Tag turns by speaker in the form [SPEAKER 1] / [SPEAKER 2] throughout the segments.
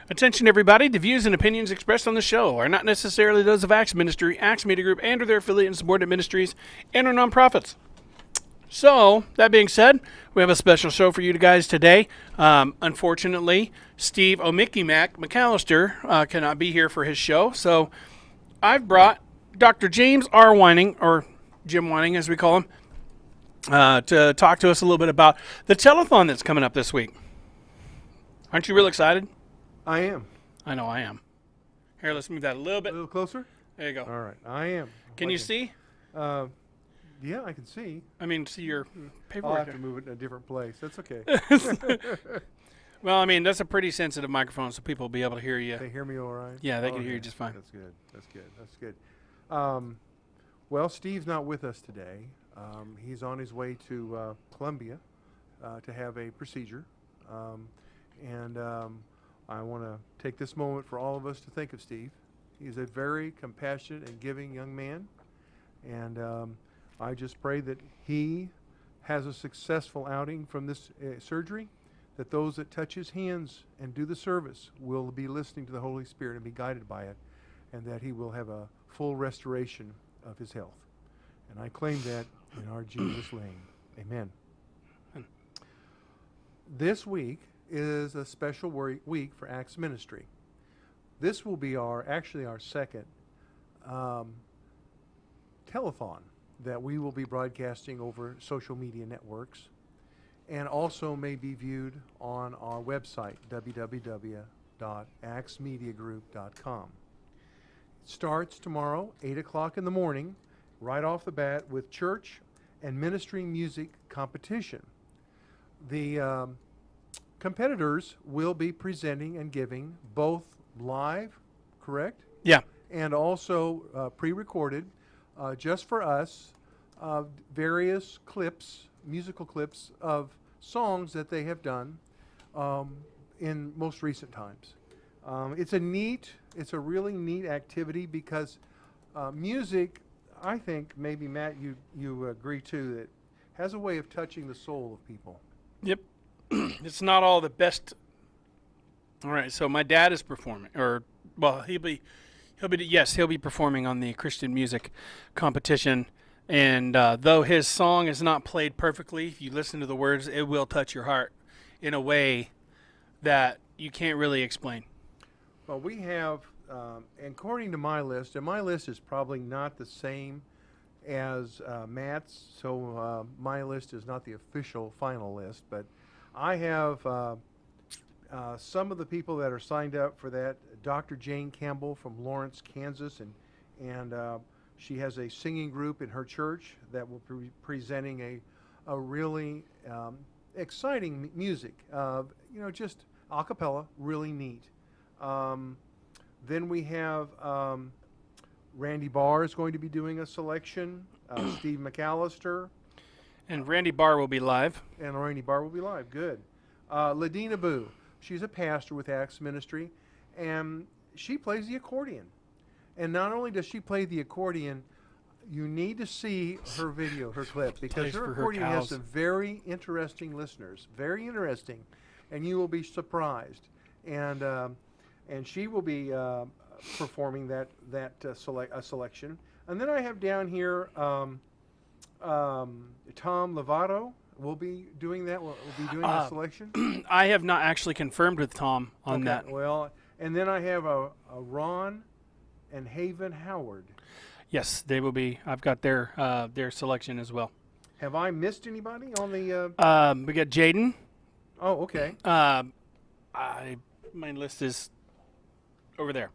[SPEAKER 1] Attention everybody, the views and opinions expressed on the show are not necessarily those of Acts Ministry, Acts Media Group, and or their affiliate and subordinate ministries and or nonprofits. So, that being said, we have a special show for you guys today. Unfortunately, Steve O'Mickey-Mac McAllister cannot be here for his show, so I've brought Dr. James R. Whining, or Jim Whining as we call him, to talk to us a little bit about the telethon that's coming up this week. Aren't you real excited?
[SPEAKER 2] I am.
[SPEAKER 1] I know I am. Here, let's move that a little
[SPEAKER 2] A
[SPEAKER 1] bit.
[SPEAKER 2] little closer?
[SPEAKER 1] There you go.
[SPEAKER 2] All right. I am.
[SPEAKER 1] Can you see?
[SPEAKER 2] Yeah, I can see.
[SPEAKER 1] I mean, see your
[SPEAKER 2] I'll
[SPEAKER 1] paperwork.
[SPEAKER 2] have to move it in a different place. That's okay.
[SPEAKER 1] Well, I mean, that's a pretty sensitive microphone, so people will be able to hear you.
[SPEAKER 2] They hear me all right?
[SPEAKER 1] Yeah, they can hear you
[SPEAKER 2] Okay.
[SPEAKER 1] just fine.
[SPEAKER 2] That's good. That's good. That's good. Well, Steve's not with us today. He's on his way to Columbia to have a procedure. I want to take this moment for all of us to think of Steve. He's a very compassionate and giving young man. And I just pray that he has a successful outing from this surgery, that those that touch his hands and do the service will be listening to the Holy Spirit and be guided by it, and that he will have a full restoration of his health. And I claim that in our Jesus' name. Amen. This week is a special week for Acts Ministry. This will be our second telethon that we will be broadcasting over social media networks, and also may be viewed on our website, www.actsmediagroup.com. It starts tomorrow, 8 o'clock in the morning, right off the bat with church and ministry music competition. The competitors will be presenting and giving both live, correct?
[SPEAKER 1] Yeah.
[SPEAKER 2] And also pre-recorded, just for us, various clips, musical clips of songs that they have done in most recent times. It's a really neat activity because music, I think, maybe Matt, you agree too, that has a way of touching the soul of people.
[SPEAKER 1] Yep. It's not all the best. All right. So my dad is performing, he'll be performing on the Christian music competition. And though his song is not played perfectly, if you listen to the words, it will touch your heart in a way that you can't really explain.
[SPEAKER 2] Well, we have, according to my list, and my list is probably not the same as Matt's, so my list is not the official final list, but I have some of the people that are signed up for that. Dr. Jane Campbell from Lawrence, Kansas, and she has a singing group in her church that will be presenting a really exciting music, just a cappella, really neat. Then we have Randy Barr is going to be doing a selection, Steve McAllister.
[SPEAKER 1] And Randy Barr will be live.
[SPEAKER 2] And Randy Barr will be live. Good. Ladina Boo. She's a pastor with Acts Ministry, and she plays the accordion. And not only does she play the accordion, you need to see her video, her clip, because her accordion has some very interesting listeners. Very interesting. And you will be surprised. And she will be performing that selection. And then I have down here Tom Lovato will be doing that. Will be doing the selection.
[SPEAKER 1] I have not actually confirmed with Tom on that.
[SPEAKER 2] Well, and then I have a Ron and Haven Howard.
[SPEAKER 1] Yes, they will be. I've got their selection as well.
[SPEAKER 2] Have I missed anybody on the?
[SPEAKER 1] We got Jaden.
[SPEAKER 2] Oh, okay.
[SPEAKER 1] My list is over there.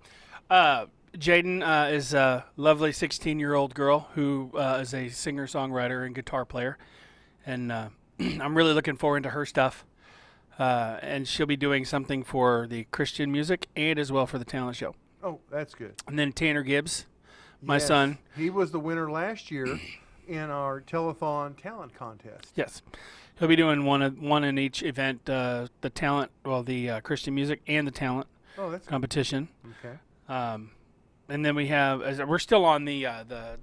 [SPEAKER 1] Jaden is a lovely 16-year-old girl who is a singer-songwriter and guitar player, and I'm really looking forward to her stuff. And she'll be doing something for the Christian music and as well for the talent show.
[SPEAKER 2] Oh, that's good.
[SPEAKER 1] And then Tanner Gibbs, my son.
[SPEAKER 2] He was the winner last year in our telethon talent contest.
[SPEAKER 1] Yes. He'll be doing one in each event, the Christian music and the talent competition.
[SPEAKER 2] Okay.
[SPEAKER 1] And then we have, we're still on the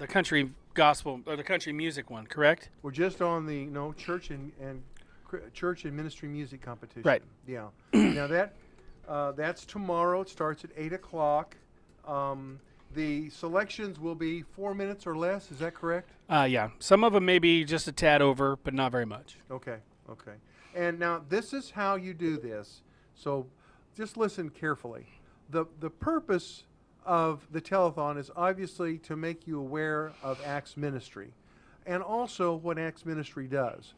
[SPEAKER 1] country gospel or the country music one, correct?
[SPEAKER 2] We're just on the church and ministry music competition.
[SPEAKER 1] Right.
[SPEAKER 2] Yeah. Now that That's tomorrow. It starts at 8 o'clock. The selections will be 4 minutes or less. Is that correct?
[SPEAKER 1] Yeah. Some of them may be just a tad over, but not very much.
[SPEAKER 2] Okay, okay. And now this is how you do this. So just listen carefully. The purpose of the telethon is obviously to make you aware of Acts Ministry and also what Acts Ministry does.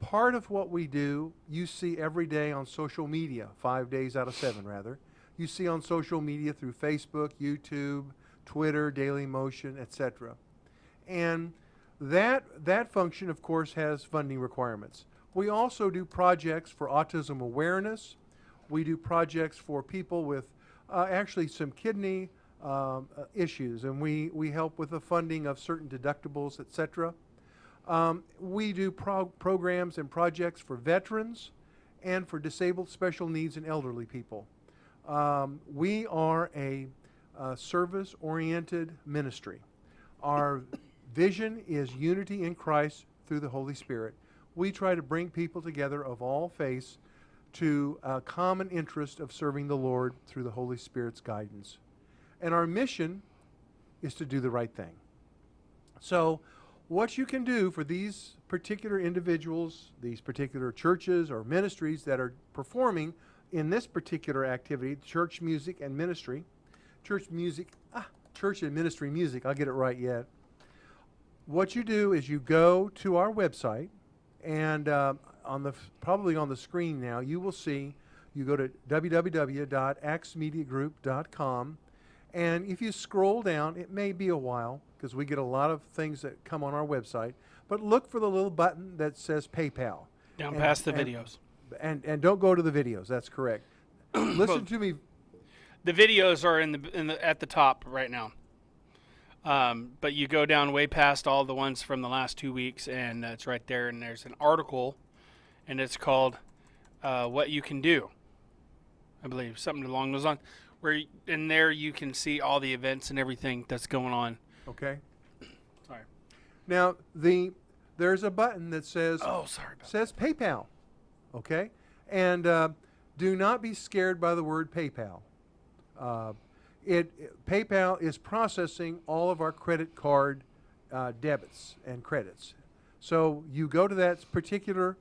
[SPEAKER 2] Part of what we do, you see every day on social media, 5 days out of 7 rather. You see on social media through Facebook, YouTube, Twitter, Daily Motion, etc. And that function, of course, has funding requirements. We also do projects for autism awareness. We do projects for people with actually some kidney issues, and we help with the funding of certain deductibles, etc. We do programs and projects for veterans and for disabled, special needs, and elderly people. We are a service-oriented ministry. Our vision is unity in Christ through the Holy Spirit. We try to bring people together of all faiths to a common interest of serving the Lord through the Holy Spirit's guidance. And our mission is to do the right thing. So what you can do for these particular individuals, these particular churches or ministries that are performing in this particular activity, church music and ministry, church and ministry music, I'll get it right yet. What you do is you go to our website, and probably on the screen now, you will see, you go to www.axmediagroup.com, and if you scroll down, it may be a while, because we get a lot of things that come on our website, but look for the little button that says PayPal.
[SPEAKER 1] Down past the videos.
[SPEAKER 2] And don't go to the videos, that's correct. Listen to me.
[SPEAKER 1] The videos are at the top right now. But you go down way past all the ones from the last 2 weeks, and it's right there. And there's an article, and it's called "What You Can Do," I believe, something along those lines. Where in there you can see all the events and everything that's going on.
[SPEAKER 2] Okay.
[SPEAKER 1] Sorry.
[SPEAKER 2] Now there's a button that says says PayPal. Okay, and do not be scared by the word PayPal. PayPal is processing all of our credit card debits and credits. So you go to that particular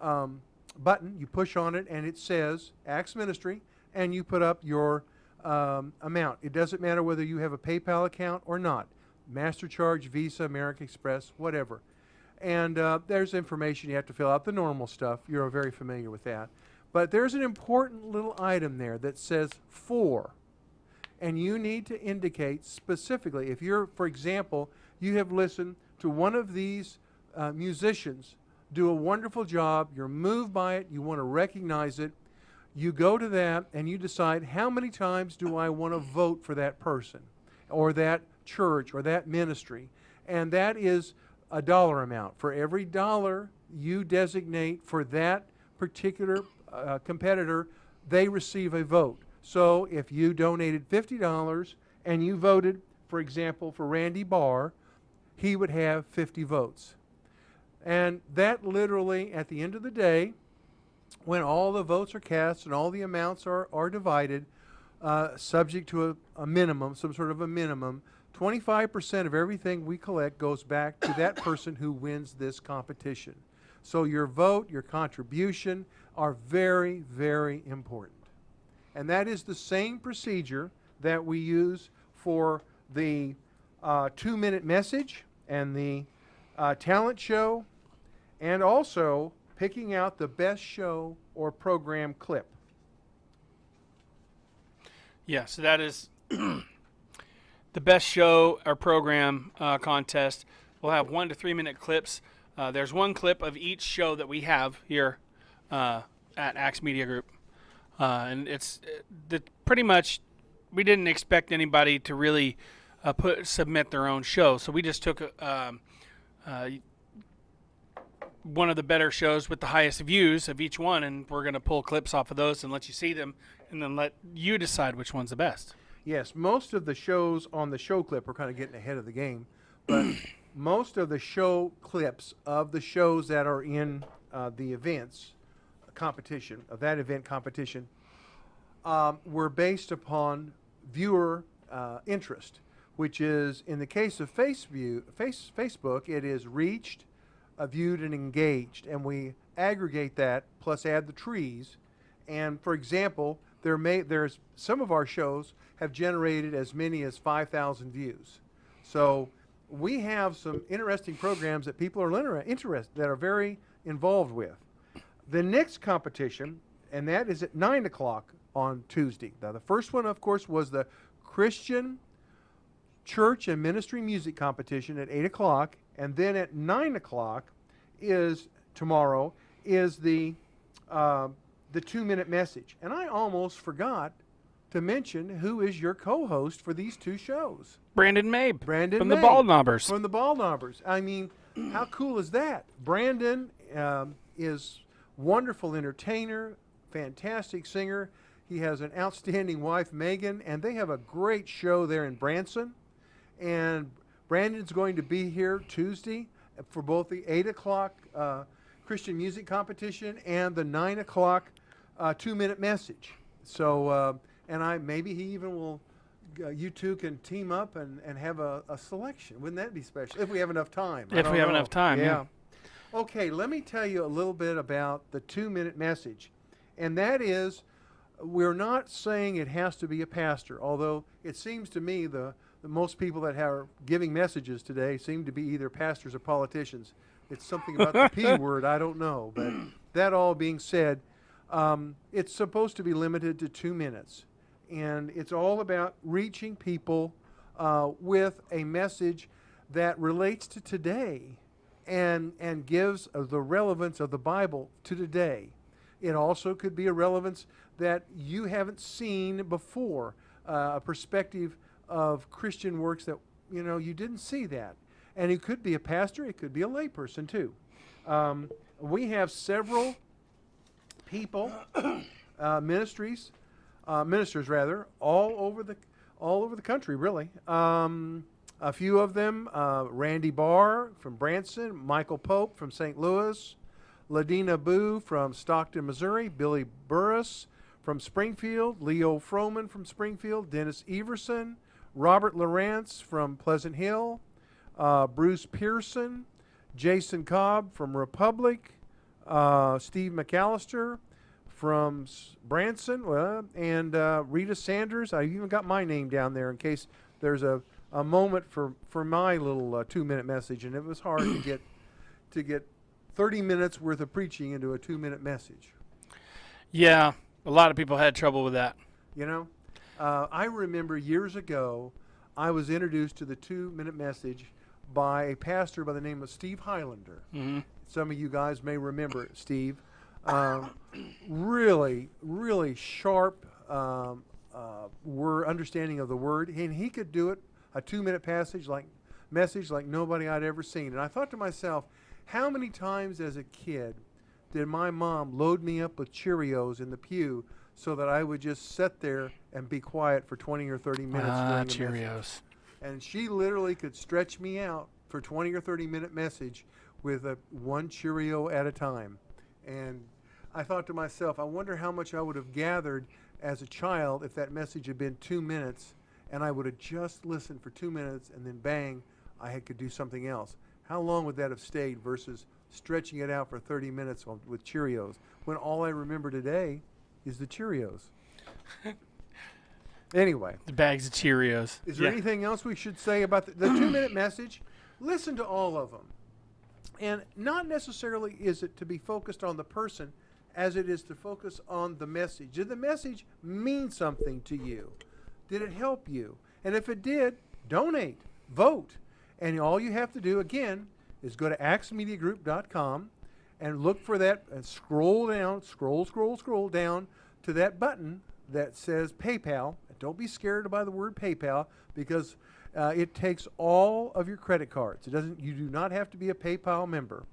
[SPEAKER 2] button, you push on it, and it says Acts Ministry, and you put up your amount. It doesn't matter whether you have a PayPal account or not. MasterCharge, Visa, American Express, whatever. And there's information you have to fill out, the normal stuff. You're very familiar with that. But there's an important little item there that says "for." And you need to indicate specifically, if you're, for example, you have listened to one of these musicians do a wonderful job, you're moved by it, you want to recognize it, you go to that and you decide, how many times do I want to vote for that person or that church or that ministry? And that is a dollar amount. For every dollar you designate for that particular competitor, they receive a vote. So if you donated $50 and you voted, for example, for Randy Barr, he would have 50 votes. And that literally, at the end of the day, when all the votes are cast and all the amounts are divided, subject to a minimum, some sort of a minimum, 25% of everything we collect goes back to that person who wins this competition. So your vote, your contribution are very, very important. And that is the same procedure that we use for the 2-minute message and the talent show, and also picking out the best show or program clip.
[SPEAKER 1] Yeah, so that is the best show or program contest. We'll have 1 to 3 minute clips. There's one clip of each show that we have here at Acts Media Group. And it's pretty much, we didn't expect anybody to really submit their own show. So we just took one of the better shows with the highest views of each one, and we're going to pull clips off of those and let you see them, and then let you decide which one's the best.
[SPEAKER 2] Yes, most of the shows on the show clip, we're kind of getting ahead of the game, but most of the show clips of the shows that are in the events competition, of that event competition, were based upon viewer interest, which is, in the case of Facebook, it is reached, viewed, and engaged. And we aggregate that plus add the trees. And for example, there's some of our shows have generated as many as 5,000 views. So we have some interesting programs that people are interested, that are very involved with. The next competition, and that is at 9 o'clock on Tuesday. Now, the first one, of course, was the Christian Church and Ministry Music Competition at 8 o'clock. And then at 9 o'clock tomorrow is the 2-minute message. And I almost forgot to mention who is your co-host for these two shows.
[SPEAKER 1] Brandon Mabe.
[SPEAKER 2] Brandon
[SPEAKER 1] from
[SPEAKER 2] Mabe,
[SPEAKER 1] the Bald Knobbers.
[SPEAKER 2] From the Bald Knobbers. I mean, how cool is that? Brandon is wonderful entertainer, fantastic singer. He has an outstanding wife, Megan, and they have a great show there in Branson. And Brandon's going to be here Tuesday for both the 8 o'clock Christian music competition and the 9 o'clock 2-minute message. So, and maybe he even will, you two can team up and have a selection. Wouldn't that be special? If we have enough time.
[SPEAKER 1] If we have enough time, yeah.
[SPEAKER 2] Okay, let me tell you a little bit about the 2-minute message. And that is, we're not saying it has to be a pastor, although it seems to me the most people that are giving messages today seem to be either pastors or politicians. It's something about the P word, I don't know. But that all being said, it's supposed to be limited to 2 minutes. And it's all about reaching people with a message that relates to today and gives the relevance of the Bible to today. It also could be a relevance that you haven't seen before, a perspective of Christian works that, you didn't see that. And it could be a pastor, it could be a layperson too. We have several people, ministers rather, all over the country, really. A few of them, Randy Barr from Branson, Michael Pope from St. Louis, Ladina Boo from Stockton, Missouri, Billy Burris from Springfield, Leo Froman from Springfield, Dennis Everson, Robert Lawrence from Pleasant Hill, Bruce Pearson, Jason Cobb from Republic, Steve McAllister from Branson, and Rita Sanders. I even got my name down there in case there's a moment for my little 2-minute message, and it was hard to get 30 minutes worth of preaching into a 2-minute message.
[SPEAKER 1] Yeah, a lot of people had trouble with that.
[SPEAKER 2] I remember years ago, I was introduced to the 2-minute message by a pastor by the name of Steve Highlander.
[SPEAKER 1] Mm-hmm.
[SPEAKER 2] Some of you guys may remember Steve. Really, really sharp understanding of the word, and he could do it a 2-minute message like nobody I'd ever seen. And I thought to myself, how many times as a kid did my mom load me up with Cheerios in the pew so that I would just sit there and be quiet for 20 or 30 minutes during the
[SPEAKER 1] Cheerios.
[SPEAKER 2] message. And she literally could stretch me out for 20 or 30-minute message with one Cheerio at a time. And I thought to myself, I wonder how much I would have gathered as a child if that message had been 2 minutes and I would have just listened for 2 minutes and then bang, I could do something else. How long would that have stayed versus stretching it out for 30 minutes with Cheerios when all I remember today is the Cheerios? Anyway.
[SPEAKER 1] The bags of Cheerios.
[SPEAKER 2] Is there anything else we should say about the 2-minute message? Listen to all of them. And not necessarily is it to be focused on the person as it is to focus on the message. Did the message mean something to you? Did it help you? And if it did, donate, vote. And all you have to do, again, is go to axmediagroup.com and look for that and scroll down to that button that says PayPal. Don't be scared by the word PayPal because it takes all of your credit cards. You do not have to be a PayPal member.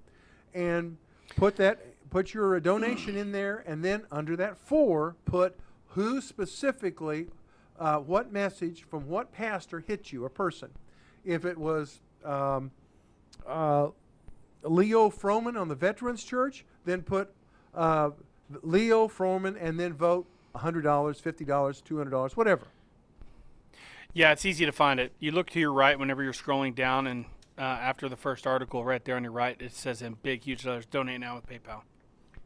[SPEAKER 2] And put your donation in there, and then under that put who specifically, what message from what pastor hit you, a person. If it was Leo Froman on the Veterans Church, then put Leo Froman and then vote $100, $50, $200, whatever.
[SPEAKER 1] Yeah, it's easy to find it. You look to your right whenever you're scrolling down, and after the first article, right there on your right, it says in big, huge letters, "Donate now with PayPal."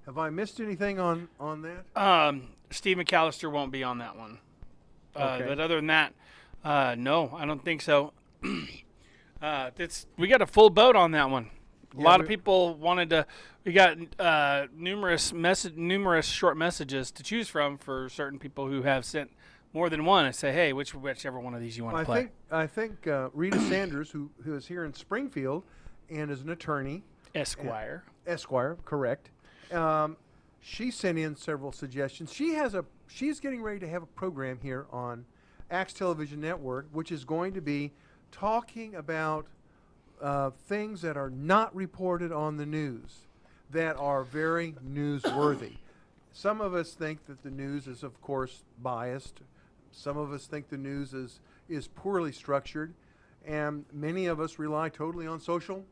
[SPEAKER 2] Have I missed anything on that?
[SPEAKER 1] Steve McAllister won't be on that one.
[SPEAKER 2] Okay.
[SPEAKER 1] But other than that, no, I don't think so. We got a full boat on that one. A lot of people wanted to. We got numerous short messages to choose from for certain people who have sent more than one and say, hey, whichever one of these you want to play.
[SPEAKER 2] I think Rita Sanders, who is here in Springfield and is an attorney.
[SPEAKER 1] Esquire.
[SPEAKER 2] Esquire, correct. She sent in several suggestions. She's getting ready to have a program here on Axe Television Network, which is going to be talking about things that are not reported on the news that are very newsworthy. Some of us think that the news is, of course, biased. Some of us think the news is poorly structured, and many of us rely totally on social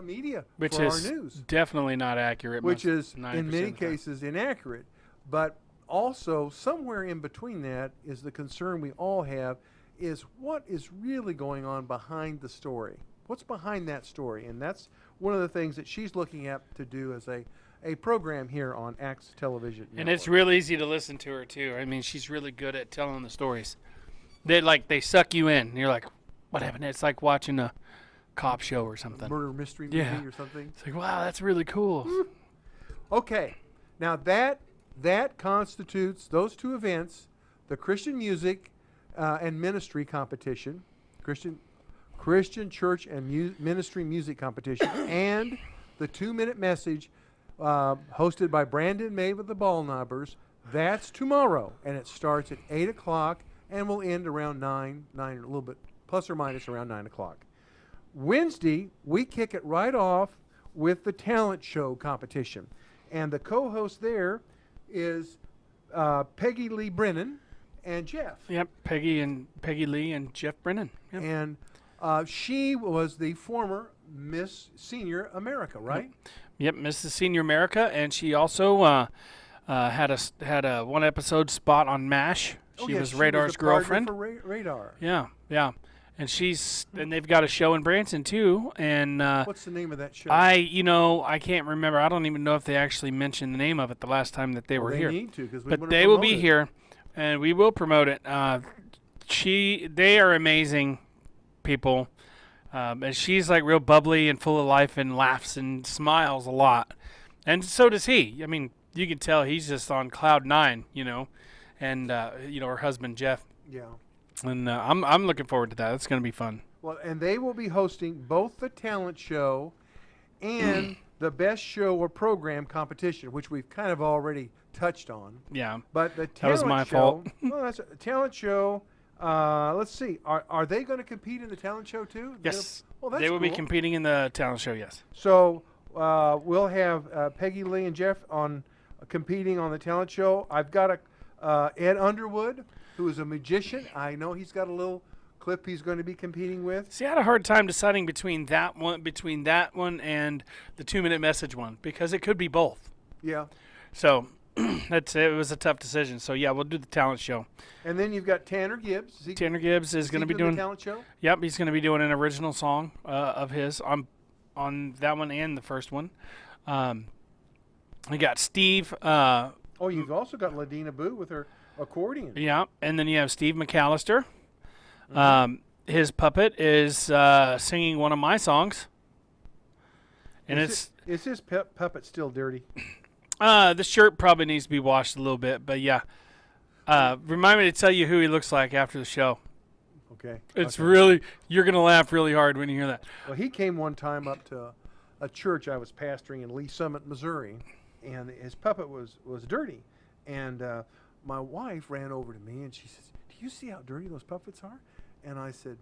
[SPEAKER 2] media
[SPEAKER 1] Which
[SPEAKER 2] for
[SPEAKER 1] is
[SPEAKER 2] our news,
[SPEAKER 1] definitely not accurate.
[SPEAKER 2] which is
[SPEAKER 1] 90%
[SPEAKER 2] in many
[SPEAKER 1] of the time.
[SPEAKER 2] cases inaccurate. But also somewhere in between that is the concern we all have: is what is really going on behind the story? What's behind that story? And that's one of the things that she's looking at to do as a program here on Axe Television
[SPEAKER 1] And it's real easy to listen to her too. I mean, she's really good at telling the stories. They suck you in. And you're like, what happened? It's like watching a cop show or something.
[SPEAKER 2] murder mystery movie
[SPEAKER 1] Yeah.
[SPEAKER 2] or something.
[SPEAKER 1] It's like, wow, that's really cool.
[SPEAKER 2] Okay, now that constitutes those two events: the Christian music and ministry competition, Christian church and ministry music competition, and the 2-minute message hosted by Brandon May with the Ball Knobbers. That's tomorrow, and it starts at 8 o'clock and will end around 9, a little bit plus or minus around 9 o'clock. Wednesday, we kick it right off with the talent show competition. And the co-host there is Peggy Lee Brennan and Jeff.
[SPEAKER 1] Yep, Peggy Lee and Jeff Brennan. Yep.
[SPEAKER 2] And she was the former Miss Senior America, right?
[SPEAKER 1] Yep, Mrs. Senior America, and she also had a one episode spot on MASH. She was Radar's
[SPEAKER 2] the partner
[SPEAKER 1] girlfriend.
[SPEAKER 2] for Radar.
[SPEAKER 1] Yeah, and and they've got a show in Branson too. And
[SPEAKER 2] What's the name of that show?
[SPEAKER 1] I can't remember. I don't even know if they actually mentioned the name of it the last time that they were
[SPEAKER 2] they
[SPEAKER 1] here.
[SPEAKER 2] need to, 'cause we
[SPEAKER 1] But
[SPEAKER 2] wanna
[SPEAKER 1] they will
[SPEAKER 2] promote
[SPEAKER 1] be
[SPEAKER 2] it.
[SPEAKER 1] here, and we will promote it. They are amazing people. And she's like real bubbly and full of life and laughs and smiles a lot. And so does he. I mean, you can tell he's just on cloud 9, and, her husband, Jeff.
[SPEAKER 2] Yeah.
[SPEAKER 1] And I'm looking forward to that. It's going to be fun.
[SPEAKER 2] Well, and they will be hosting both the talent show and the best show or program competition, which we've kind of already touched on.
[SPEAKER 1] Yeah.
[SPEAKER 2] But the talent
[SPEAKER 1] That was my
[SPEAKER 2] show,
[SPEAKER 1] fault.
[SPEAKER 2] well, that's a talent show. Let's see. Are they going to compete in the talent show too?
[SPEAKER 1] Yes.
[SPEAKER 2] Well, that's
[SPEAKER 1] they will be
[SPEAKER 2] cool.
[SPEAKER 1] competing in the talent show, yes.
[SPEAKER 2] So we'll have Peggy Lee and Jeff on competing on the talent show. I've got Ed Underwood, who is a magician. I know he's got a little clip he's going to be competing with.
[SPEAKER 1] See, I had a hard time deciding between that one and the 2-minute message one, because it could be both.
[SPEAKER 2] Yeah.
[SPEAKER 1] So it was a tough decision. So yeah, we'll do the talent show.
[SPEAKER 2] And then you've got Tanner Gibbs.
[SPEAKER 1] Tanner Gibbs is going to be
[SPEAKER 2] the
[SPEAKER 1] doing
[SPEAKER 2] talent show.
[SPEAKER 1] Yep, he's going to be doing an original song of his on that one and the first one. We got Steve.
[SPEAKER 2] You've also got Ladina Boo with her accordion.
[SPEAKER 1] Yeah, and then you have Steve McAllister. His puppet is singing one of my songs, and
[SPEAKER 2] Is his puppet still dirty?
[SPEAKER 1] the shirt probably needs to be washed a little bit, but yeah. Remind me to tell you who he looks like after the show.
[SPEAKER 2] Okay.
[SPEAKER 1] It's
[SPEAKER 2] okay.
[SPEAKER 1] really, you're going to laugh really hard when you hear that.
[SPEAKER 2] Well, he came one time up to a church I was pastoring in Lee Summit, Missouri, and his puppet was dirty. And my wife ran over to me and she says, "Do you see how dirty those puppets are?" And I said,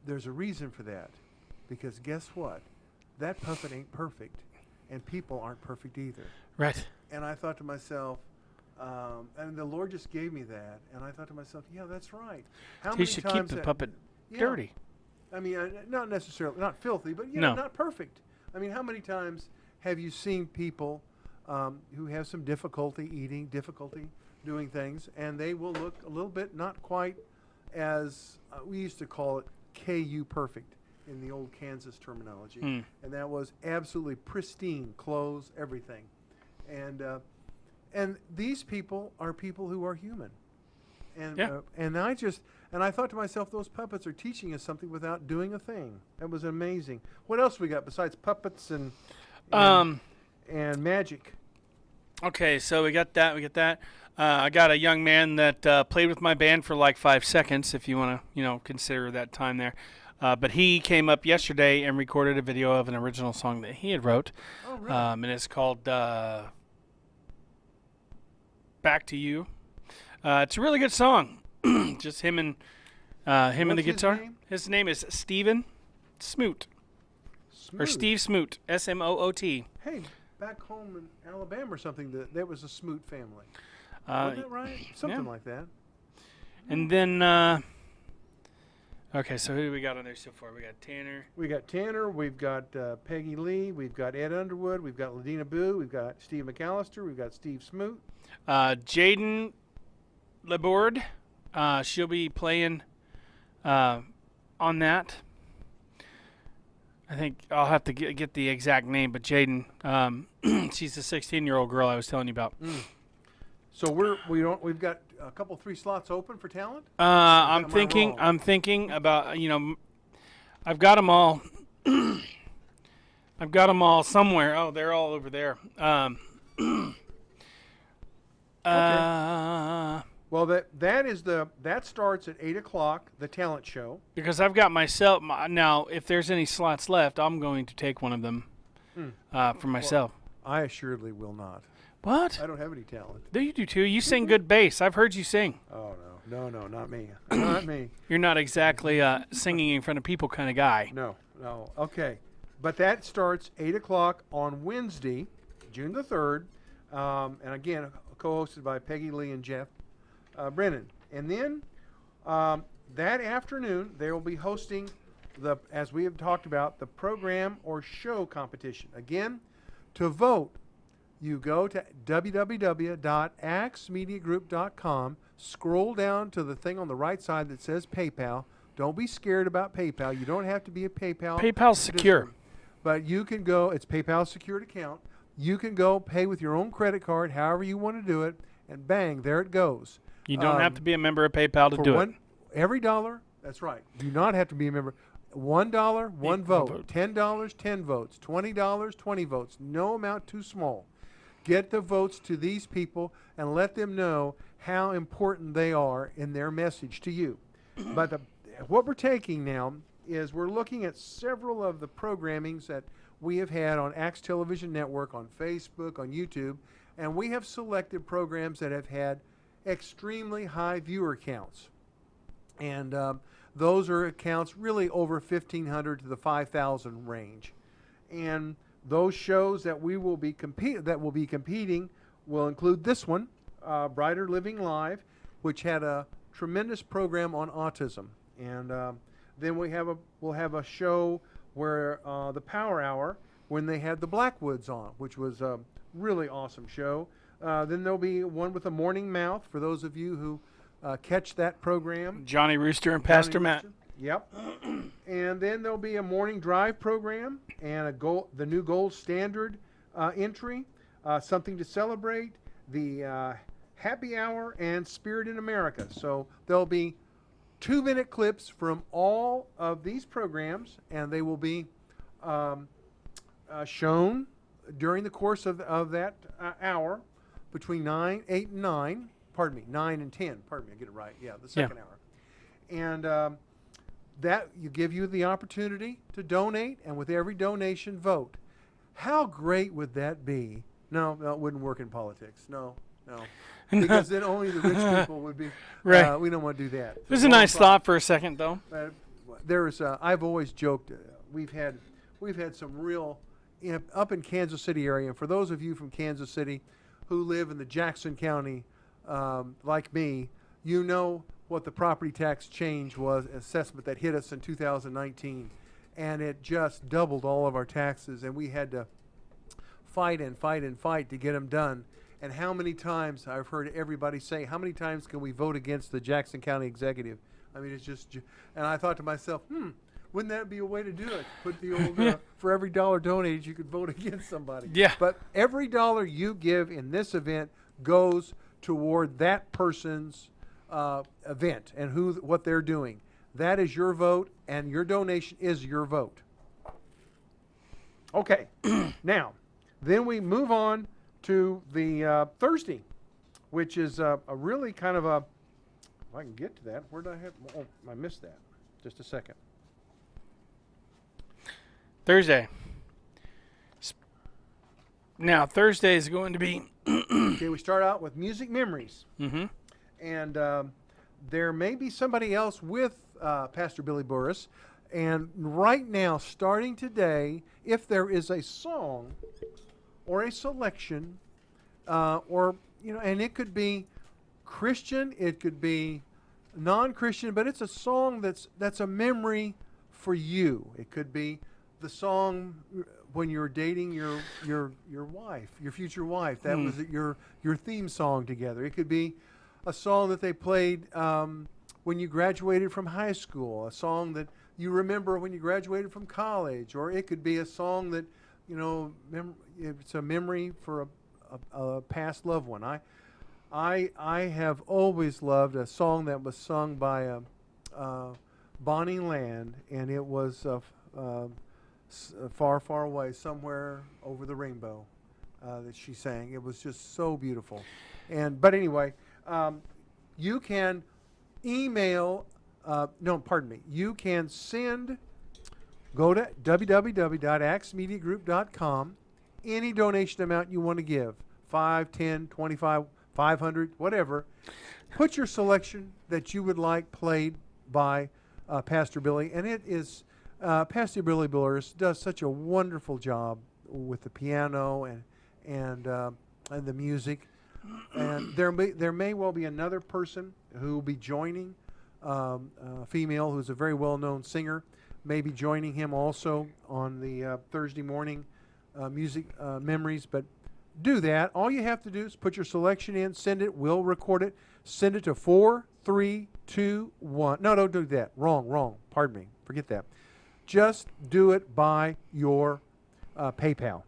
[SPEAKER 2] "There's a reason for that. Because guess what? That puppet ain't perfect, and people aren't perfect either."
[SPEAKER 1] Right.
[SPEAKER 2] And I thought to myself, and the Lord just gave me that, and I thought to myself, yeah, that's right. How
[SPEAKER 1] He
[SPEAKER 2] many
[SPEAKER 1] should
[SPEAKER 2] times
[SPEAKER 1] keep the
[SPEAKER 2] that-
[SPEAKER 1] puppet
[SPEAKER 2] yeah.
[SPEAKER 1] dirty.
[SPEAKER 2] I mean, not necessarily, not filthy, but
[SPEAKER 1] No.
[SPEAKER 2] not perfect. I mean, how many times have you seen people who have some difficulty eating, difficulty doing things, and they will look a little bit not quite as we used to call it KU perfect in the old Kansas terminology, and that was absolutely pristine clothes, everything, and these people are people who are human, and and I thought to myself, those puppets are teaching us something without doing a thing. That was amazing. What else we got besides puppets and magic?
[SPEAKER 1] Okay, so we got that. I got a young man that played with my band for like 5 seconds, if you want to, consider that time there. But he came up yesterday and recorded a video of an original song that he had wrote.
[SPEAKER 2] Oh, really?
[SPEAKER 1] And it's called Back to You. It's a really good song. Just him and the guitar.
[SPEAKER 2] His name?
[SPEAKER 1] His name is Steven Smoot. Or
[SPEAKER 2] Smoot.
[SPEAKER 1] Steve Smoot, Smoot.
[SPEAKER 2] Hey, back home in Alabama or something, that was a Smoot family. Wasn't that right? Something like that.
[SPEAKER 1] And then, okay, so who do we got on there so far? We got Tanner.
[SPEAKER 2] We got Tanner. We've got Peggy Lee. We've got Ed Underwood. We've got Ladina Boo. We've got Steve McAllister. We've got Steve Smoot.
[SPEAKER 1] Jaden Laborde. She'll be playing on that. I think I'll have to get the exact name, but Jaden, she's the 16-year-old girl I was telling you about.
[SPEAKER 2] So we've got a couple 3 slots open for talent.
[SPEAKER 1] I'm thinking about I've got them all. I've got them all somewhere. Oh, they're all over there.
[SPEAKER 2] Okay. Well, that starts at 8 o'clock. The talent show.
[SPEAKER 1] Because I've got myself now. If there's any slots left, I'm going to take one of them for myself.
[SPEAKER 2] Well, I assuredly will not.
[SPEAKER 1] What?
[SPEAKER 2] I don't have any talent.
[SPEAKER 1] There you do too. You sing good bass. I've heard you sing.
[SPEAKER 2] Oh no, not me. Not me.
[SPEAKER 1] You're not exactly singing in front of people kind of guy.
[SPEAKER 2] No. Okay, but that starts 8 o'clock on Wednesday, June the 3rd, and again co-hosted by Peggy Lee and Jeff Brennan. And then that afternoon they will be hosting as we have talked about, the program or show competition. Again, to vote, you go to www.axmediagroup.com, scroll down to the thing on the right side that says PayPal. Don't be scared about PayPal. You don't have to be a PayPal.
[SPEAKER 1] PayPal's secure.
[SPEAKER 2] But you can go, it's PayPal's secured account. You can go pay with your own credit card, however you want to do it, and bang, there it goes.
[SPEAKER 1] You don't have to be a member of PayPal to do it.
[SPEAKER 2] Every dollar, that's right. Do not have to be a member. $1, 1 vote. $10, 10 votes. $20, 20 votes. No amount too small. Get the votes to these people and let them know how important they are in their message to you. But what we're taking now is we're looking at several of the programmings that we have had on Axe Television Network, on Facebook, on YouTube, and we have selected programs that have had extremely high viewer counts. And those are accounts really over 1,500 to the 5,000 range. And those shows that will be competing will include this one, Brighter Living Live, which had a tremendous program on autism. And then we'll have a show where the Power Hour, when they had the Blackwoods on, which was a really awesome show. Then there'll be one with a Morning Mouth for those of you who catch that program.
[SPEAKER 1] Johnny Rooster and Pastor Matt.
[SPEAKER 2] Yep. And then there'll be a morning drive program and the new gold standard entry, something to celebrate, the happy hour, and Spirit in America. So there'll be 2-minute clips from all of these programs, and they will be shown during the course of that hour between 9 and 10. Pardon me, I get it right. Yeah, the second hour. And that give you the opportunity to donate, and with every donation, vote. How great would that be? No, it wouldn't work in politics. No. Because then only the rich people would be.
[SPEAKER 1] Right.
[SPEAKER 2] We don't want to do that.
[SPEAKER 1] It was a nice thought for a second, though.
[SPEAKER 2] I've always joked. We've had some real up in Kansas City area. And for those of you from Kansas City who live in the Jackson County, like me, you know what the property tax change was, assessment that hit us in 2019, and it just doubled all of our taxes, and we had to fight to get them done. And how many times I've heard everybody say, how many times can we vote against the Jackson County executive? I mean, it's just, and I thought to myself, wouldn't that be a way to do it? Put the old, for every dollar donated, you could vote against somebody.
[SPEAKER 1] Yeah.
[SPEAKER 2] But every dollar you give in this event goes toward that person's event and what they're doing. That is your vote, and your donation is your vote. Okay. Now, then we move on to the Thursday, which is a really kind of a, if I can get to that, where did I have, oh, I missed that. Just a second.
[SPEAKER 1] Thursday. Now, Thursday is going to be...
[SPEAKER 2] Okay, we start out with Music Memories.
[SPEAKER 1] Mm-hmm.
[SPEAKER 2] And there may be somebody else with Pastor Billy Burris. And right now, starting today, if there is a song or a selection, or, and it could be Christian, it could be non-Christian, but it's a song that's a memory for you. It could be the song when you're dating your wife, your future wife. That was your theme song together. It could be a song that they played when you graduated from high school, a song that you remember when you graduated from college, or it could be a song that, it's a memory for a past loved one. I have always loved a song that was sung by Bonnie Land, and it was Far, Far Away, Somewhere Over the Rainbow that she sang. It was just so beautiful. But anyway, you can email, you can go to www.axmediagroup.com, any donation amount you want to give, 5, 10, 25, 500, whatever. Put your selection that you would like played by Pastor Billy, and it is Pastor Billy Burris does such a wonderful job with the piano and the music. And there may well be another person who will be joining, a female who's a very well-known singer, may be joining him also on the Thursday morning music memories. But do that. All you have to do is put your selection in, send it, we'll record it, send it to 4321. No, don't do that. Wrong. Pardon me. Forget that. Just do it by your PayPal.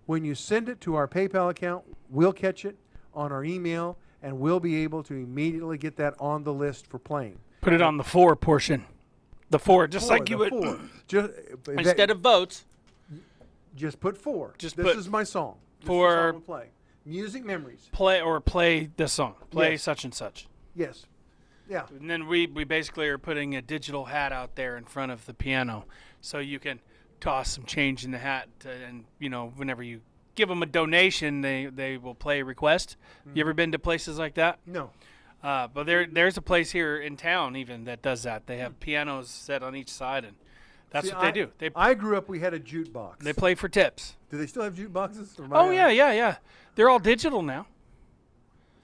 [SPEAKER 2] When you send it to our PayPal account, we'll catch it on our email, and we'll be able to immediately get that on the list for playing.
[SPEAKER 1] Put it on the 4 portion. The 4, just like you would.
[SPEAKER 2] 4.
[SPEAKER 1] Instead of votes.
[SPEAKER 2] Just put 4.
[SPEAKER 1] This
[SPEAKER 2] is my song. This is the
[SPEAKER 1] for
[SPEAKER 2] song we'll play. Music Memories.
[SPEAKER 1] Play this song. Play
[SPEAKER 2] Yes.
[SPEAKER 1] such and such.
[SPEAKER 2] Yes. Yeah.
[SPEAKER 1] And then we basically are putting a digital hat out there in front of the piano, so you can toss some change in the hat, and whenever you give them a donation, they will play a request. You ever been to places like that?
[SPEAKER 2] No.
[SPEAKER 1] But there's a place here in town even that does that. They have pianos set on each side, and that's what they do.
[SPEAKER 2] I grew up, we had a jukebox.
[SPEAKER 1] They play for tips.
[SPEAKER 2] Do they still have jukeboxes?
[SPEAKER 1] Oh, yeah. They're all digital now.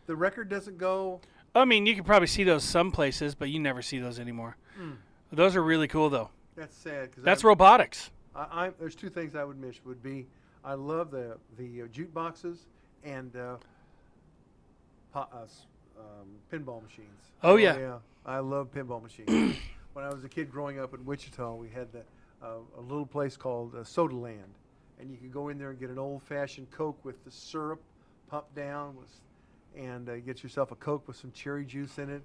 [SPEAKER 2] The record doesn't go...
[SPEAKER 1] I mean, you can probably see those some places, but you never see those anymore. Those are really cool, though.
[SPEAKER 2] That's sad.
[SPEAKER 1] That's robotics.
[SPEAKER 2] There's 2 things I would miss. Would be, I love the jukeboxes and pinball machines.
[SPEAKER 1] Oh, yeah.
[SPEAKER 2] I love pinball machines. When I was a kid growing up in Wichita, we had a little place called Soda Land, and you could go in there and get an old-fashioned Coke with the syrup pumped down, and get yourself a Coke with some cherry juice in it,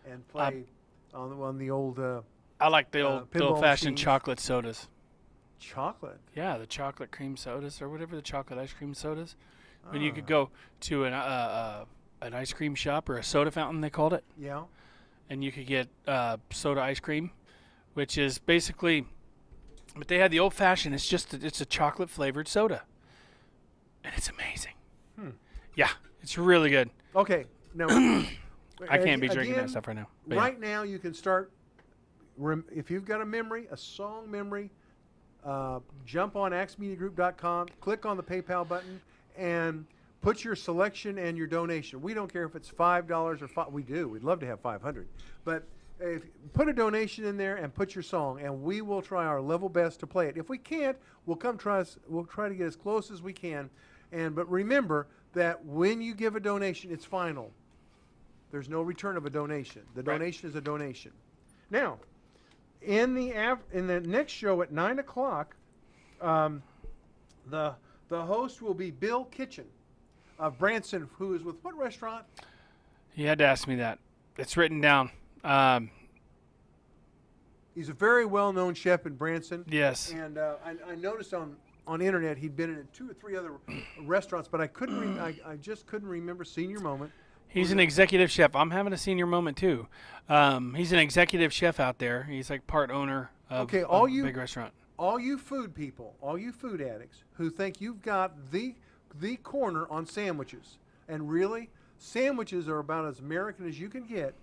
[SPEAKER 2] and play on the old.
[SPEAKER 1] I like the old-fashioned
[SPEAKER 2] machines.
[SPEAKER 1] chocolate sodas.
[SPEAKER 2] Chocolate.
[SPEAKER 1] Yeah, the chocolate cream sodas or whatever, the chocolate ice cream sodas. When you could go to an ice cream shop or a soda fountain, they called it.
[SPEAKER 2] Yeah.
[SPEAKER 1] And you could get soda ice cream, which is basically, but they had the old-fashioned. It's a chocolate-flavored soda, and it's amazing. Yeah, it's really good.
[SPEAKER 2] Okay. Now,
[SPEAKER 1] I can't be drinking that stuff right now. But
[SPEAKER 2] Right now, you can start. If you've got a memory, a song memory, jump on axmediagroup.com, click on the PayPal button, and put your selection and your donation. We don't care if it's $5 or $5. We do. We'd love to have 500. But put a donation in there and put your song, and we will try our level best to play it. If we can't, we'll try to get as close as we can. But remember, that when you give a donation, it's final. There's no return of a donation. The
[SPEAKER 1] Right.
[SPEAKER 2] donation is a donation. Now, in the next show at 9 o'clock, the host will be Bill Kitchen of Branson, who is with what restaurant?
[SPEAKER 1] You had to ask me that. It's written down.
[SPEAKER 2] He's a very well-known chef in Branson.
[SPEAKER 1] Yes.
[SPEAKER 2] And I noticed on internet he'd been in 2 or 3 other restaurants, but I couldn't. I just couldn't remember Senior Moment.
[SPEAKER 1] He's an executive chef. I'm having a senior moment too. He's an executive chef out there. He's like part owner of a big restaurant.
[SPEAKER 2] All you food people, all you food addicts who think you've got the corner on sandwiches, and really, sandwiches are about as American as you can get.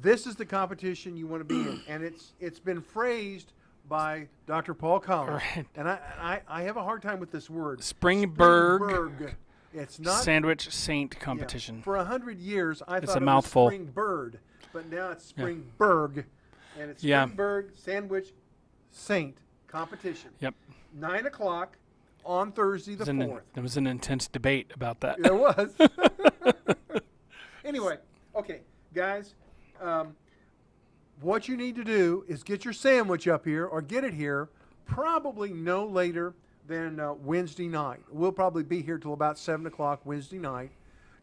[SPEAKER 2] This is the competition you want to be in, and it's been phrased by Dr. Paul Collins,
[SPEAKER 1] Right.
[SPEAKER 2] and I have a hard time with this word.
[SPEAKER 1] Springburg
[SPEAKER 2] It's not
[SPEAKER 1] Sandwich Saint
[SPEAKER 2] yeah.
[SPEAKER 1] competition.
[SPEAKER 2] For 100 years, I
[SPEAKER 1] It's
[SPEAKER 2] thought
[SPEAKER 1] a
[SPEAKER 2] it
[SPEAKER 1] mouthful.
[SPEAKER 2] was Springbird, but now it's Springburg, and it's
[SPEAKER 1] Yeah.
[SPEAKER 2] Springburg Sandwich Saint competition.
[SPEAKER 1] Yep.
[SPEAKER 2] 9 o'clock on Thursday the 4th.
[SPEAKER 1] There was an intense debate about that.
[SPEAKER 2] There was. Anyway, okay, guys, what you need to do is get your sandwich up here or get it here probably no later than Wednesday night. We'll probably be here till about 7 o'clock Wednesday night.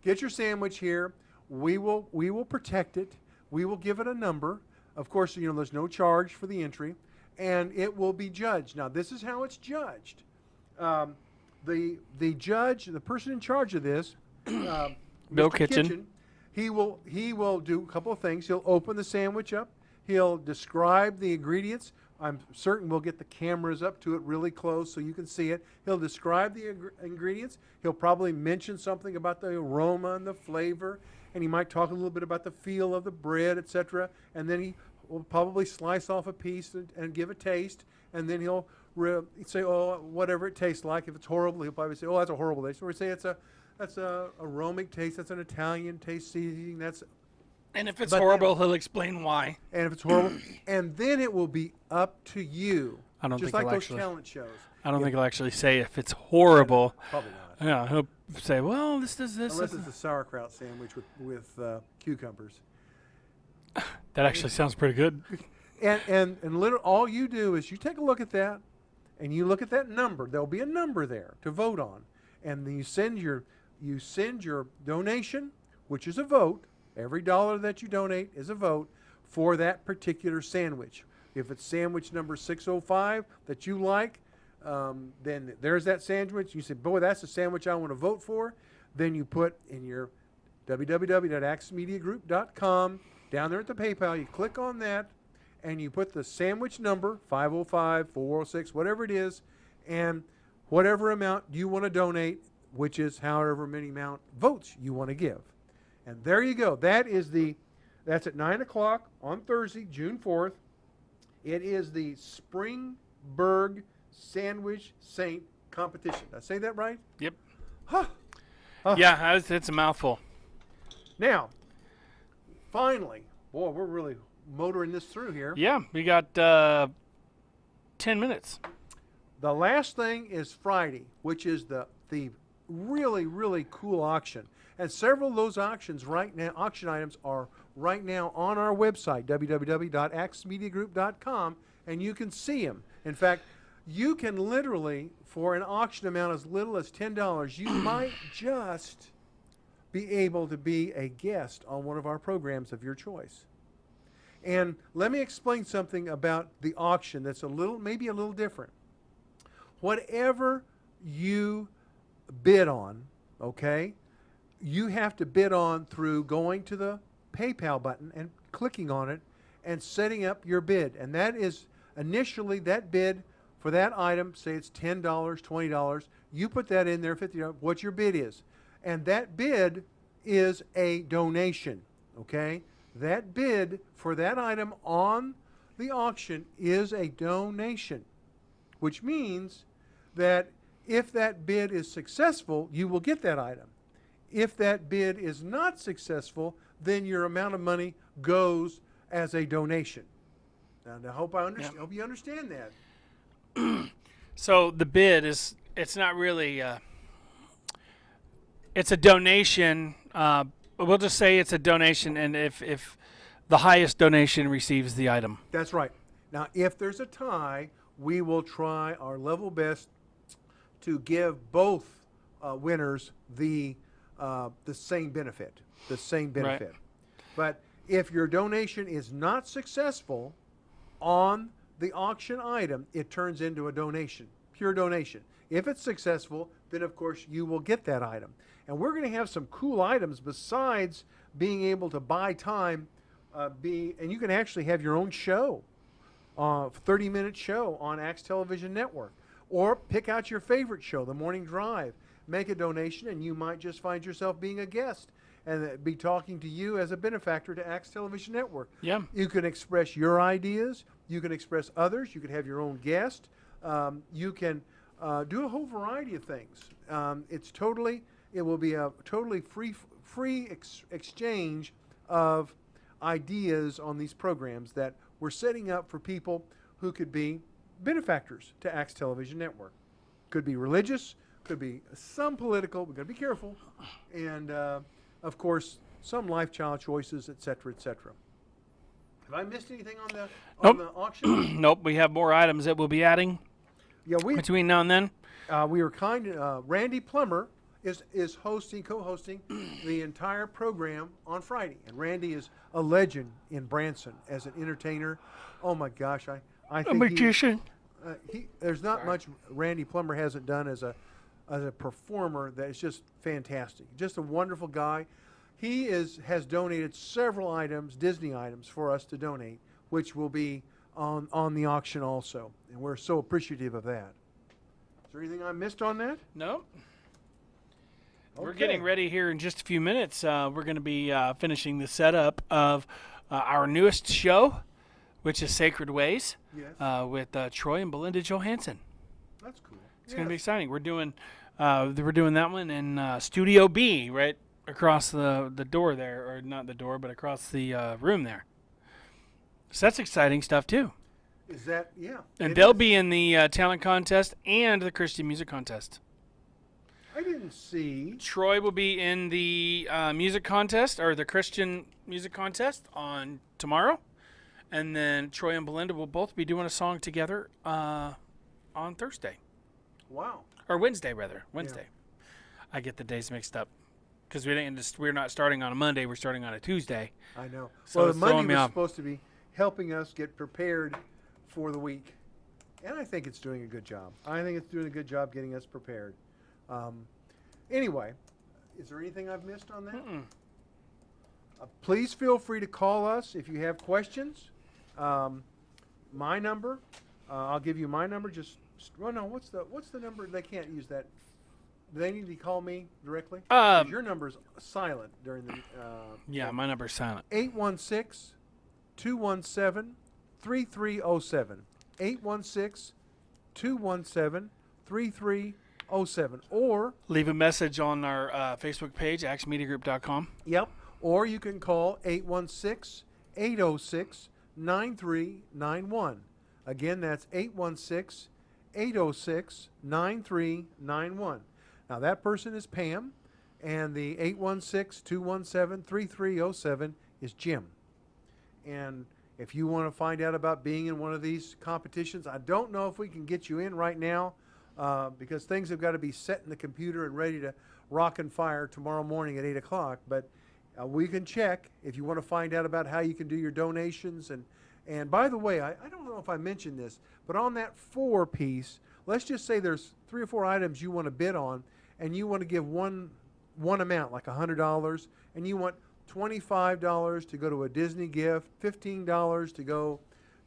[SPEAKER 2] Get your sandwich here. We will protect it. We will give it a number. Of course, there's no charge for the entry, and it will be judged. Now, this is how it's judged. The judge, the person in charge of this,
[SPEAKER 1] Bill
[SPEAKER 2] Mr.
[SPEAKER 1] Kitchen.
[SPEAKER 2] He will do a couple of things. He'll open the sandwich up. He'll describe the ingredients. I'm certain we'll get the cameras up to it really close so you can see it. He'll describe the ingredients. He'll probably mention something about the aroma and the flavor, and he might talk a little bit about the feel of the bread, etc. And then he will probably slice off a piece and give a taste, and then he'll say, oh, whatever it tastes like. If it's horrible, he'll probably say, oh, that's a horrible taste. Or say that's a aromatic taste. That's an Italian taste seasoning.
[SPEAKER 1] And if it's
[SPEAKER 2] But
[SPEAKER 1] horrible, he'll explain why.
[SPEAKER 2] And if it's horrible, and then it will be up to you.
[SPEAKER 1] I don't
[SPEAKER 2] just
[SPEAKER 1] think
[SPEAKER 2] like
[SPEAKER 1] he'll
[SPEAKER 2] those
[SPEAKER 1] actually-
[SPEAKER 2] talent shows.
[SPEAKER 1] I don't think he'll actually say if it's horrible.
[SPEAKER 2] Probably not.
[SPEAKER 1] Yeah, he'll say, well, this does this.
[SPEAKER 2] Unless
[SPEAKER 1] this.
[SPEAKER 2] it's a sauerkraut sandwich with cucumbers.
[SPEAKER 1] That actually sounds pretty good.
[SPEAKER 2] And literally all you do is you take a look at that, and you look at that number. There'll be a number there to vote on, and then you send your donation, which is a vote. Every dollar that you donate is a vote for that particular sandwich. If it's sandwich number 605 that you like, then there's that sandwich. You say, boy, that's the sandwich I want to vote for. Then you put in your www.axmediagroup.com, down there at the PayPal, you click on that, and you put the sandwich number, 505, 406, whatever it is, and whatever amount you want to donate, which is however many amount votes you want to give. And there you go. That's at 9 o'clock on Thursday, June 4th. It is the Springburg Sandwich Saint competition. Did I say that right?
[SPEAKER 1] Yep.
[SPEAKER 2] Huh.
[SPEAKER 1] Yeah, it's a mouthful.
[SPEAKER 2] Now, finally, boy, we're really motoring this through here.
[SPEAKER 1] Yeah, we got 10 minutes.
[SPEAKER 2] The last thing is Friday, which is the really, really cool auction. And several of those auction items are right now on our website, www.axmediagroup.com, and you can see them. In fact, you can literally, for an auction amount as little as $10, you might just be able to be a guest on one of our programs of your choice. And let me explain something about the auction that's maybe a little different. Whatever you bid on, okay, you have to bid on through going to the PayPal button and clicking on it and setting up your bid. And that is initially that bid for that item, say it's $10, $20, you put that in there, $50, what your bid is. And that bid is a donation, okay? That bid for that item on the auction is a donation, which means that if that bid is successful, you will get that item. If that bid is not successful, then your amount of money goes as a donation. And I hope hope you understand that.
[SPEAKER 1] So the bid it's not really It's a donation. We'll just say it's a donation, and if the highest donation receives the item.
[SPEAKER 2] That's right. Now, if there's a tie, we will try our level best to give both winners the same benefit. The same benefit. But if your donation is not successful on the auction item, it turns into a donation, pure donation. If it's successful, then of course you will get that item. And we're going to have some cool items besides being able to buy time, and you can actually have your own show, 30-minute show on Axe Television Network. Or pick out your favorite show, The Morning Drive. Make a donation, and you might just find yourself being a guest and be talking to you as a benefactor to Axe Television Network.
[SPEAKER 1] Yeah.
[SPEAKER 2] You can express your ideas. You can express others. You can have your own guest. You can do a whole variety of things. It will be a totally free exchange of ideas on these programs that we're setting up for people who could be benefactors to Axe Television Network. Could be religious, could be some political, we've got to be careful, and of course some lifestyle choices, etc., etc. Have I missed anything on the auction?
[SPEAKER 1] Nope, we have more items that we'll be adding between now and then.
[SPEAKER 2] We were Randy Plummer is co-hosting the entire program on Friday, and Randy is a legend in Branson as an entertainer. Oh my gosh, I think
[SPEAKER 1] a magician.
[SPEAKER 2] There's not much Randy Plummer hasn't done as a performer that is just fantastic. Just a wonderful guy. He has donated several items, Disney items, for us to donate, which will be on the auction also, and we're so appreciative of that. Is there anything I missed on that?
[SPEAKER 1] No. We're
[SPEAKER 2] Okay.
[SPEAKER 1] getting ready here in just a few minutes. We're going to be finishing the setup of our newest show, which is Sacred Ways,
[SPEAKER 2] Yes.
[SPEAKER 1] with Troy and Belinda Johansson.
[SPEAKER 2] That's cool.
[SPEAKER 1] It's going to be exciting. We're doing that one in Studio B, right across the door there, or not the door, but across the room there. So that's exciting stuff too.
[SPEAKER 2] Is that, yeah.
[SPEAKER 1] And
[SPEAKER 2] it
[SPEAKER 1] they'll
[SPEAKER 2] is.
[SPEAKER 1] be in the talent contest and the Christian music contest.
[SPEAKER 2] I didn't see.
[SPEAKER 1] Troy will be in the music contest, or the Christian music contest, on tomorrow. And then Troy and Belinda will both be doing a song together on Thursday.
[SPEAKER 2] Wow.
[SPEAKER 1] Or Wednesday, rather. Wednesday. I get the days mixed up. Because we're not starting on a Monday, we're starting on a Tuesday.
[SPEAKER 2] I know.
[SPEAKER 1] So
[SPEAKER 2] Well,
[SPEAKER 1] it's
[SPEAKER 2] the
[SPEAKER 1] throwing
[SPEAKER 2] Monday
[SPEAKER 1] me
[SPEAKER 2] was
[SPEAKER 1] off.
[SPEAKER 2] supposed to be helping us get prepared for the week. And I think it's doing a good job. I think it's doing a good job getting us prepared. Anyway, is there anything I've missed on that?
[SPEAKER 1] Mm-mm.
[SPEAKER 2] Please feel free to call us if you have questions. My number, I'll give you my number. What's the number? They can't use that. Do they need to call me directly? 'Cause your number's silent during the.
[SPEAKER 1] Yeah, my number's silent.
[SPEAKER 2] 816-217-3307. 816-217-3307. Or,
[SPEAKER 1] Leave a message on our Facebook page, axmediagroup.com.
[SPEAKER 2] yep, or you can call 816-806-9391. Again, that's 816-806-9391. Now, that person is Pam, and the 816-217-3307 is Jim. And if you want to find out about being in one of these competitions, I don't know if we can get you in right now because things have got to be set in the computer and ready to rock and fire tomorrow morning at 8 o'clock. But we can check if you want to find out about how you can do your donations. And by the way, I don't know if I mentioned this, but on that 4 piece, let's just say there's 3 or 4 items you want to bid on, and you want to give one amount, like $100, and you want $25 to go to a Disney gift, $15 to go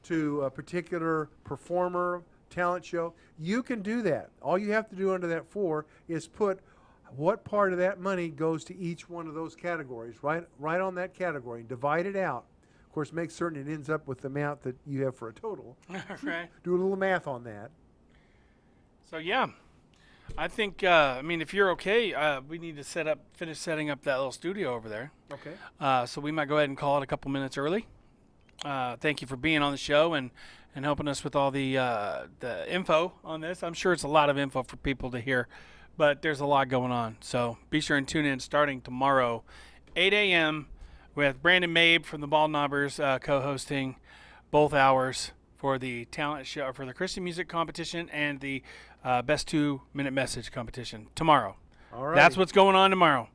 [SPEAKER 2] to a particular performer, talent show. You can do that. All you have to do under that 4 is put what part of that money goes to each one of those categories, right on that category. Divide it out. Of course, make certain it ends up with the amount that you have for a total.
[SPEAKER 1] Right.
[SPEAKER 2] Do a little math on that.
[SPEAKER 1] So, yeah. I think, if you're okay, we need to finish setting up that little studio over there.
[SPEAKER 2] Okay.
[SPEAKER 1] So we might go ahead and call it a couple minutes early. Thank you for being on the show and helping us with all the info on this. I'm sure it's a lot of info for people to hear but there's a lot going on. So be sure and tune in starting tomorrow, 8 a.m. with Brandon Mabe from the Bald Knobbers co-hosting both hours for the talent show, for the Christian music competition and the best 2-minute message competition tomorrow.
[SPEAKER 2] All right.
[SPEAKER 1] That's what's going on tomorrow.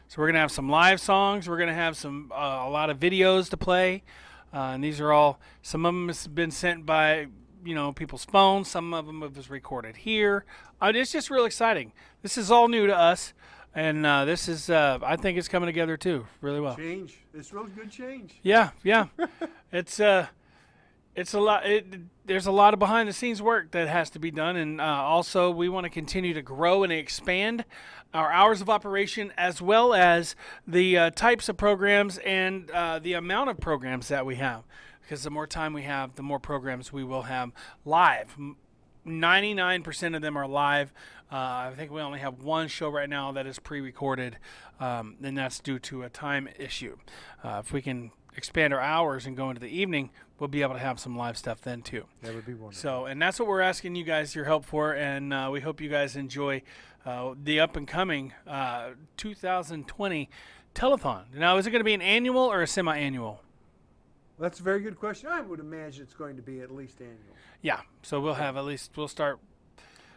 [SPEAKER 1] So we're going to have some live songs. We're going to have some a lot of videos to play. And these are all, some of them have been sent by, people's phones. Some of them was recorded here. It's just real exciting. This is all new to us. And this is, I think it's coming together too, really well.
[SPEAKER 2] Change. It's real good change.
[SPEAKER 1] Yeah. It's a lot. There's a lot of behind the scenes work that has to be done, and also we want to continue to grow and expand our hours of operation, as well as the types of programs and the amount of programs that we have. Because the more time we have, the more programs we will have live. 99% of them are live. I think we only have one show right now that is pre-recorded, and that's due to a time issue. If we can expand our hours and go into the evening, we'll be able to have some live stuff then too.
[SPEAKER 2] That would be wonderful.
[SPEAKER 1] So, and that's what we're asking you guys your help for, and we hope you guys enjoy the up and coming 2020 telethon. Now, is it going to be an annual or a semi-annual?
[SPEAKER 2] That's a very good question. I would imagine it's going to be at least annual.
[SPEAKER 1] Yeah, so we'll have we'll start.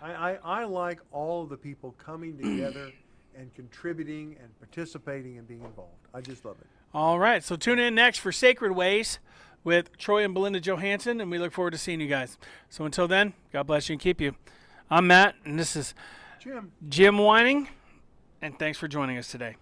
[SPEAKER 2] I like all of the people coming together and contributing and participating and being involved. I just love it.
[SPEAKER 1] All right, so tune in next for Sacred Ways with Troy and Belinda Johansson, and we look forward to seeing you guys. So until then, God bless you and keep you. I'm Matt, and this is
[SPEAKER 2] Jim
[SPEAKER 1] Whining, and thanks for joining us today.